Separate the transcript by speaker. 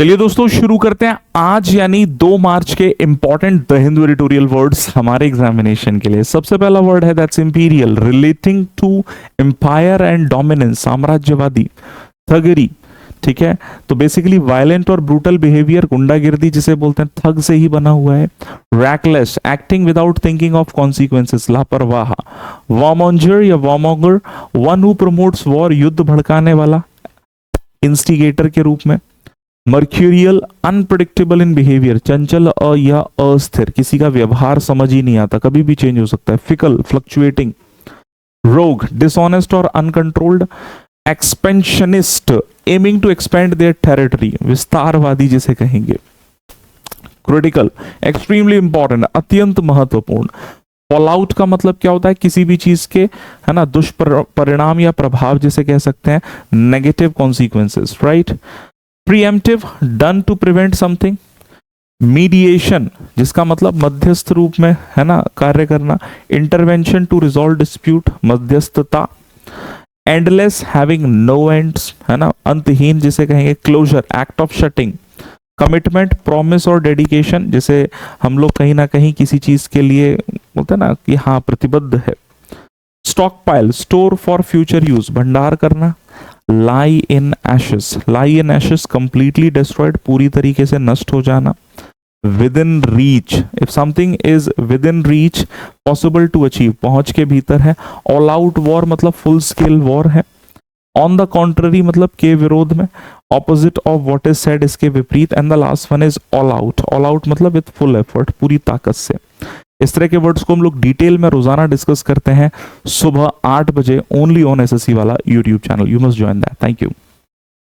Speaker 1: चलिए दोस्तों शुरू करते हैं आज यानी 2 मार्च के important the Hindu editorial words हमारे एग्जामिनेशन के लिए। सबसे पहला वर्ड है that's imperial, relating to empire and dominance, साम्राज्यवादी, थगरी। ठीक है, तो बेसिकली वायलेंट और ब्रूटल बिहेवियर, गुंडागिर्दी जिसे बोलते हैं, थग से ही बना हुआ है। Reckless, acting without thinking of consequences, लापरवाह। वॉमोंजर या warmonger, one who promotes war, युद्ध भड़काने वाला, इंस्टिगेटर के रूप में। मर्क्यूरियल, अनप्रिडिक्टेबल इन बिहेवियर, चंचल या अस्थिर, किसी का व्यवहार समझ ही नहीं आता, कभी भी चेंज हो सकता है। Fickle, fluctuating. रोग, डिसऑनेस्ट और uncontrolled. Expansionist, aiming to expand their territory, विस्तारवादी जिसे कहेंगे। क्रिटिकल, एक्सट्रीमली इंपॉर्टेंट, अत्यंत महत्वपूर्ण। फॉल आउट का मतलब क्या होता है, किसी भी चीज के है ना दुष्परिणाम या प्रभाव जिसे कह सकते हैं, negative consequences, right. Preemptive, done to prevent something. Mediation, जिसका मतलब मध्यस्थ रूप में है ना कार्य करना। इंटरवेंशन टू रिजॉल्व डिस्प्यूट, मध्यस्थता। एंडलेस, हैविंग नो एंड्स, है ना अंतहीन जिसे कहेंगे। Closure, act of shutting. Commitment, promise और डेडिकेशन, जिसे हम लोग कहीं ना कहीं किसी चीज के लिए बोलते हैं ना कि हाँ प्रतिबद्ध है। Stockpile, store for future use, भंडार करना। Lie in ashes, lie in ashes, completely destroyed, पूरी तरीके से नष्ट हो जाना। Within reach, if something is within reach, possible to achieve, पहुंच के भीतर है। ऑल आउट वॉर मतलब फुल स्केल वॉर है। ऑन द कॉन्ट्ररी मतलब के विरोध में। Opposite of what is said, इसके विपरीत। And the last one is all out, all out मतलब विद फुल एफर्ट, पूरी ताकत से। इस तरह के वर्ड्स को हम लोग डिटेल में रोजाना डिस्कस करते हैं सुबह 8 बजे ओनली ऑन एसएससी वाला YouTube channel. You must join that. Thank you.